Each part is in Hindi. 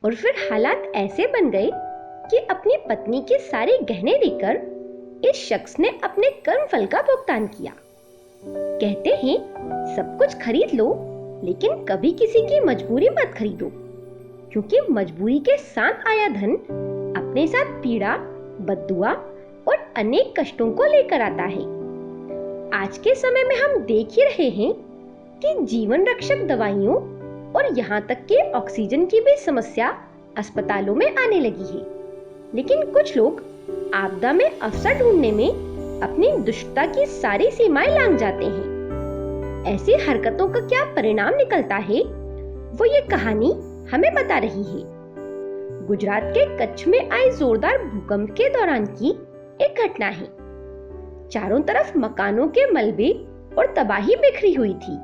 और फिर हालात ऐसे बन गए कि अपनी पत्नी के सारे गहने देकर इस शख्स ने अपने कर्मफल का भुगतान किया। कहते हैं सब कुछ खरीद लो, लेकिन कभी किसी की मजबूरी मत खरीदो, क्योंकि मजबूरी के साथ आया धन अपने साथ पीड़ा, बद्दुआ और अनेक कष्टों को लेकर आता है। आज के समय में हम देख ही रहे हैं कि जीवन रक्षक दवाइयों और यहाँ तक कि ऑक्सीजन की भी समस्या अस्पतालों में आने लगी है। लेकिन कुछ लोग आपदा में अवसर ढूंढने में अपनी दुष्टता की सारी सीमाएं लांघ जाते हैं। ऐसी हरकतों का क्या परिणाम निकलता है, वो ये कहानी हमें बता रही है। गुजरात के कच्छ में आए जोरदार भूकंप के दौरान की एक घटना है। चारों तरफ मकानों के मलबे और तबाही बिखरी हुई थी।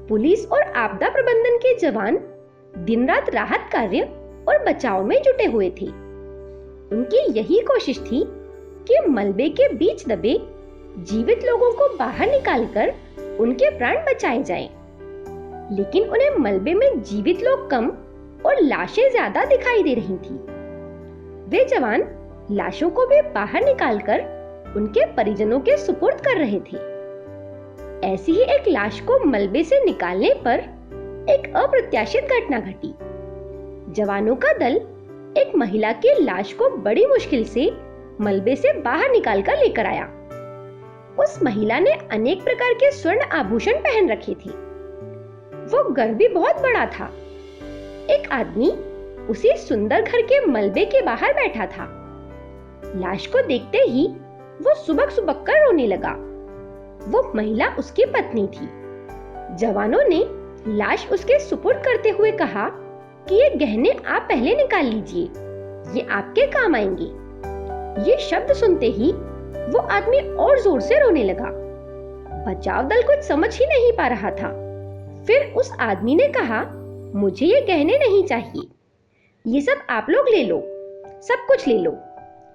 पुलिस और आपदा प्रबंधन के जवान दिन रात राहत कार्य और बचाव में जुटे हुए थे। उनकी यही कोशिश थी कि मलबे के बीच दबे जीवित लोगों को बाहर निकालकर उनके प्राण बचाए जाएं। लेकिन उन्हें मलबे में जीवित लोग कम और लाशें ज्यादा दिखाई दे रही थी। वे जवान लाशों को भी बाहर निकालकर उनके परिजनों के सुपुर्द कर रहे थे। ऐसी ही एक लाश को मलबे से निकालने पर एक अप्रत्याशित घटना घटी। जवानों का दल एक महिला की लाश को बड़ी मुश्किल से मलबे से बाहर निकालकर लेकर आया। उस महिला ने अनेक प्रकार के स्वर्ण आभूषण पहन रखे थे। वो घर भी बहुत बड़ा था। एक आदमी उसी सुंदर घर के मलबे के बाहर बैठा था। लाश को देखते ही वो सुबक सुबक कर रोने लगा। वो महिला उसकी पत्नी थी। जवानों ने लाश उसके सुपुर्द करते हुए कहा कि ये गहने आप पहले निकाल लीजिए, ये आपके काम आएंगे। ये शब्द सुनते ही वो आदमी और जोर से रोने लगा। बचाव दल कुछ समझ ही नहीं पा रहा था। फिर उस आदमी ने कहा, मुझे ये गहने नहीं चाहिए, ये सब आप लोग ले लो, सब कुछ ले लो,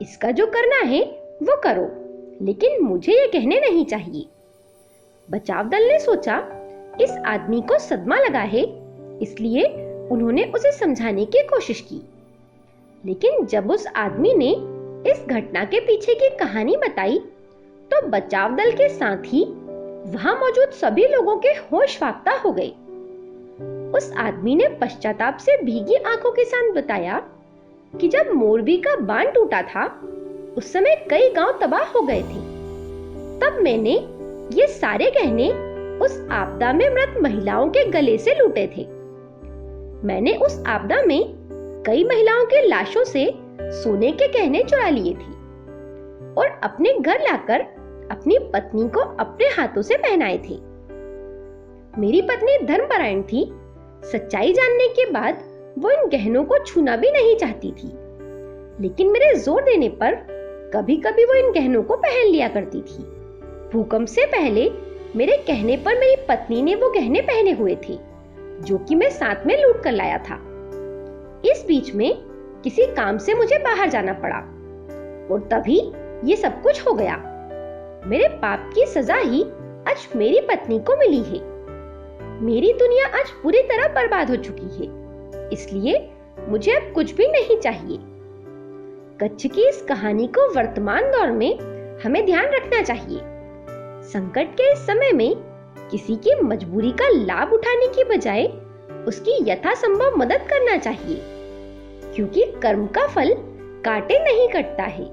इसका जो करना है वो करो, लेकिन मुझे ये गहने नहीं चाहिए। बचाव दल ने सोचा इस आदमी को सदमा लगा है, इसलिए उन्होंने उसे समझाने की कोशिश की। लेकिन जब उस आदमी ने इस घटना के पीछे की कहानी बताई तो बचाव दल के साथ ही वहां मौजूद सभी लोगों के होश फाख्ता हो गए। उस आदमी ने पश्चाताप से भीगी आंखों के साथ बताया कि जब मोरबी का बांध टूटा था उस समय कई गांव तबाह हो गए थे। तब मैंने ये सारे गहने उस आपदा में मृत महिलाओं के गले से लूटे थे। मैंने उस आपदा में कई महिलाओं के लाशों से सोने के गहने चुरा लिए थे और अपने घर लाकर अपनी पत्नी को अपने हाथों से पहनाए थे। मेरी पत्नी धर्मपरायण थी। सच्चाई जानने के बाद वो इन गहनों को छूना भी नहीं चाहती थी, लेकिन मेरे जोर देने पर कभी कभी वो इन गहनों को पहन लिया करती थी। भूकंप से पहले मेरे कहने पर मेरी पत्नी ने वो गहने पहने हुए थे, जो कि मैं साथ में लूट कर लाया था। इस बीच में किसी काम से मुझे बाहर जाना पड़ा और तभी ये सब कुछ हो गया। मेरे पाप की सजा ही आज मेरी पत्नी को मिली है। मेरी दुनिया आज पूरी तरह बर्बाद हो चुकी है, इसलिए मुझे अब कुछ भी नहीं चाहिए। कच्छ की इस कहानी को वर्तमान दौर में हमें ध्यान रखना चाहिए। संकट के इस समय में किसी की मजबूरी का लाभ उठाने की बजाय उसकी यथासंभव मदद करना चाहिए, क्योंकि कर्म का फल काटे नहीं कटता है।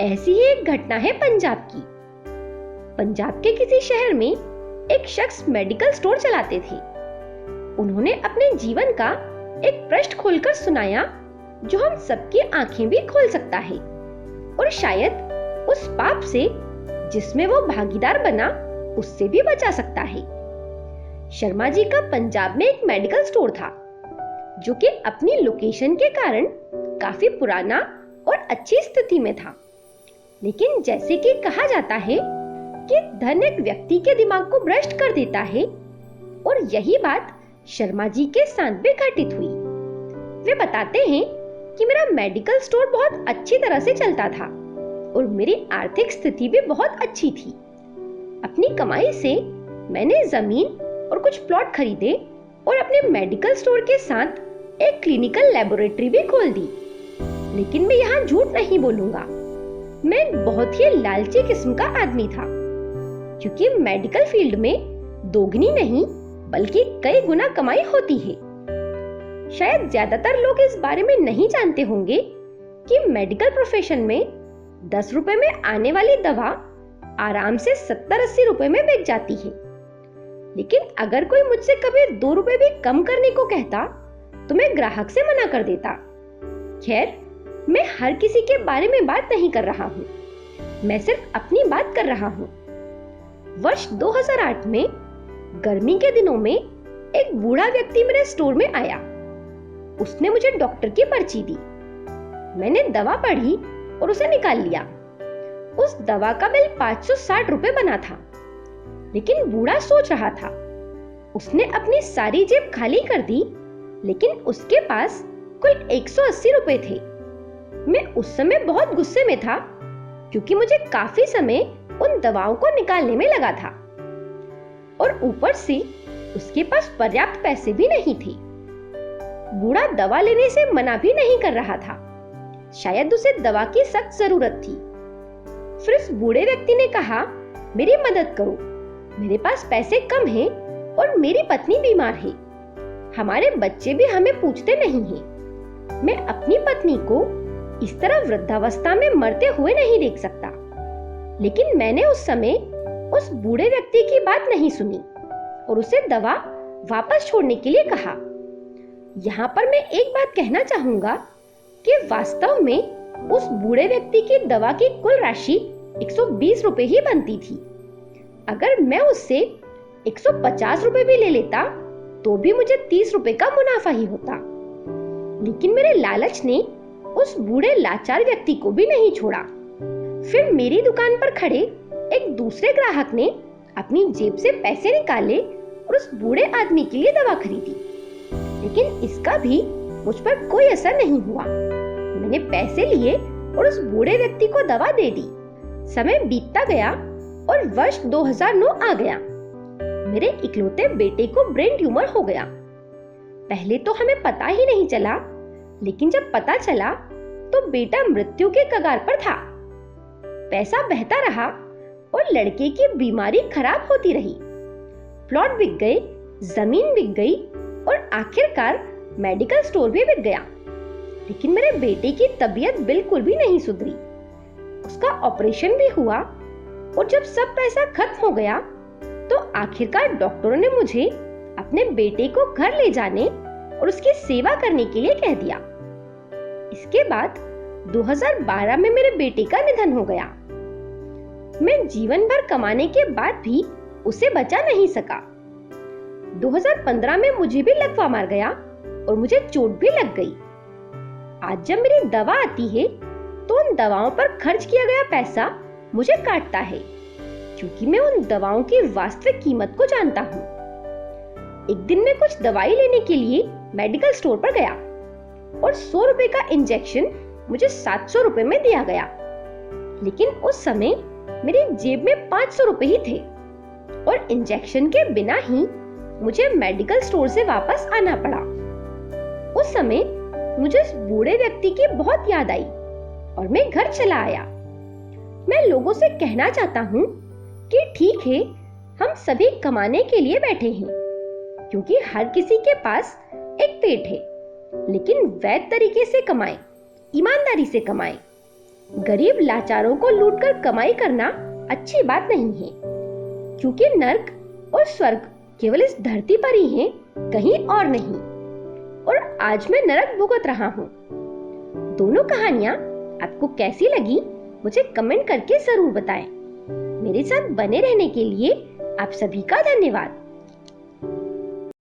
ऐसी ही एक घटना है पंजाब की। पंजाब के किसी शहर में एक शख्स मेडिकल स्टोर चलाते थे। उन्होंने अपने जीवन का एक पृष्ठ खोलकर सुनाया जो हम सबकी आंखें भी खोल सकता है और शायद उस पाप से जिसमें वो भागीदार बना उससे भी बचा सकता है। शर्मा जी का पंजाब में एक मेडिकल स्टोर था, जो कि अपनी लोकेशन के कारण काफी पुराना और अच्छी स्थिति में था। लेकिन जैसे कि कहा जाता है कि धन एक व्यक्ति के दिमाग को भ्रष्ट कर देता है, और यही बात शर्मा जी के साथ भी घटित हुई। वे बताते हैं कि मेरा मेडिकल स्टोर बहुत अच्छी तरह से चलता था और मेरी आर्थिक स्थिति भी बहुत अच्छी थी। अपनी कमाई से मैंने जमीन और कुछ प्लॉट खरीदे और अपने मेडिकल स्टोर के साथ एक क्लिनिकल लेबोरेटरी भी खोल दी। लेकिन मैं यहाँ झूठ नहीं बोलूंगा, मैं एक बहुत ही लालची किस्म का आदमी था, क्योंकि मेडिकल फील्ड में दोगुनी नहीं बल्कि कई गुना कमाई होती है। शायद ज्यादातर लोग इस बारे में नहीं जानते होंगे कि मेडिकल प्रोफेशन में 10 रुपए में आने वाली दवा आराम से 70-80 रुपए में बिक जाती है। लेकिन अगर कोई मुझसे कभी 2 रुपए भी कम करने को कहता तो मैं ग्राहक से मना कर देता। खैर, मैं हर किसी के बारे में बात नहीं कर रहा हूँ, मैं सिर्फ अपनी बात कर रहा हूँ। वर्ष 2008 में गर्मी के दिनों में एक बूढ़ा व्यक्ति मेरे स्टोर में आया। उसने मुझे डॉक्टर की पर्ची दी। मैंने दवा पढ़ी और उसे निकाल लिया। उस दवा का बिल 560 रुपए बना था। लेकिन बूढ़ा सोच रहा था। उसने अपनी सारी जेब खाली कर दी, लेकिन उसके पास कुल 180 रुपए थे। मैं उस समय बहुत गुस्से में था, क्योंकि मुझे काफी समय उन दवाओं को निकालने में लगा था और ऊपर से उसके पास पर्याप्त पैसे भी नहीं थे। बूढ़ा दवा लेने से मना भी नहीं कर रहा था, शायद उसे दवा की सख्त जरूरत थी। फिर उस बूढ़े व्यक्ति ने कहा, मेरी मदद करो, मेरे पास पैसे कम हैं और मेरी पत्नी बीमार है। हमारे बच्चे भी हमें पूछते नहीं हैं। मैं अपनी पत्नी को इस तरह वृद्धावस्था में मरते हुए नहीं देख सकता। लेकिन मैंने उस समय उस बूढ़े व्यक्ति की बात नहीं सुनी और उसे दवा वापस छोड़ने के लिए कहा। यहाँ पर मैं एक बात कहना चाहूंगा कि वास्तव में उस बूढ़े व्यक्ति की दवा की कुल राशि 120 रुपए ही बनती थी। अगर मैं उससे 150 रुपए भी ले लेता तो भी मुझे 30 रुपए का मुनाफा ही होता। लेकिन मेरे लालच ने उस बूढ़े लाचार व्यक्ति को भी नहीं छोड़ा। फिर मेरी दुकान पर खड़े एक दूसरे ग्राहक ने अपनी जेब से पैसे निकाले और उस बूढ़े आदमी के लिए दवा खरीदी। लेकिन इसका भी मुझ पर कोई असर नहीं हुआ। मैंने पैसे लिए और उस बूढ़े व्यक्ति को दवा दे दी। समय बीतता गया और वर्ष 2009 आ गया। मेरे इकलौते बेटे को ब्रेन ट्यूमर हो गया। पहले तो हमें पता ही नहीं चला, लेकिन जब पता चला तो बेटा मृत्यु के कगार पर था। पैसा बहता रहा और लड़के की बीमारी खराब होती रही। प्लॉट बिक गए, जमीन बिक गई और आखिरकार मेडिकल स्टोर भी बिक गया। लेकिन मेरे बेटे की तबीयत बिल्कुल भी नहीं सुधरी। उसका ऑपरेशन भी हुआ और जब सब पैसा खत्म हो गया तो आखिरकार डॉक्टरों ने मुझे अपने बेटे को घर ले जाने और उसकी सेवा करने के लिए कह दिया। इसके बाद 2012 में मेरे बेटे का निधन हो गया। मैं जीवन भर कमाने के बाद भी उसे बचा नहीं सका। 2015 में मुझे भी लकवा मार गया और मुझे चोट भी लग गई। आज जब मेरी दवा आती है तो उन दवाओं पर खर्च किया गया पैसा मुझे काटता है, क्योंकि मैं उन दवाओं की वास्तविक कीमत को जानता हूँ। एक दिन मैं कुछ दवाई लेने के लिए मेडिकल स्टोर पर गया और 100 रुपए का इंजेक्शन मुझे 700 रुपए में दिया गया। लेकिन उस समय मेरी जेब में 500 रुपए ही थे और इंजेक्शन के बिना ही मुझे मेडिकल स्टोर से वापस आना पड़ा। उस समय मुझे उस बूढ़े व्यक्ति की बहुत याद आई और मैं घर चला आया। मैं लोगों से कहना चाहता हूँ कि ठीक है, हम सभी कमाने के लिए बैठे हैं, क्योंकि हर किसी के पास एक पेट है। लेकिन वैध तरीके से कमाएं, ईमानदारी से कमाएं। गरीब लाचारों को लूटकर कमाई करना अच्छी बात नहीं है, क्योंकि नर्क और स्वर्ग केवल इस धरती पर ही हैं, कहीं और नहीं। और आज मैं नरक भुगत रहा हूँ। दोनों कहानियाँ आपको कैसी लगी मुझे कमेंट करके जरूर बताएं। मेरे साथ बने रहने के लिए आप सभी का धन्यवाद।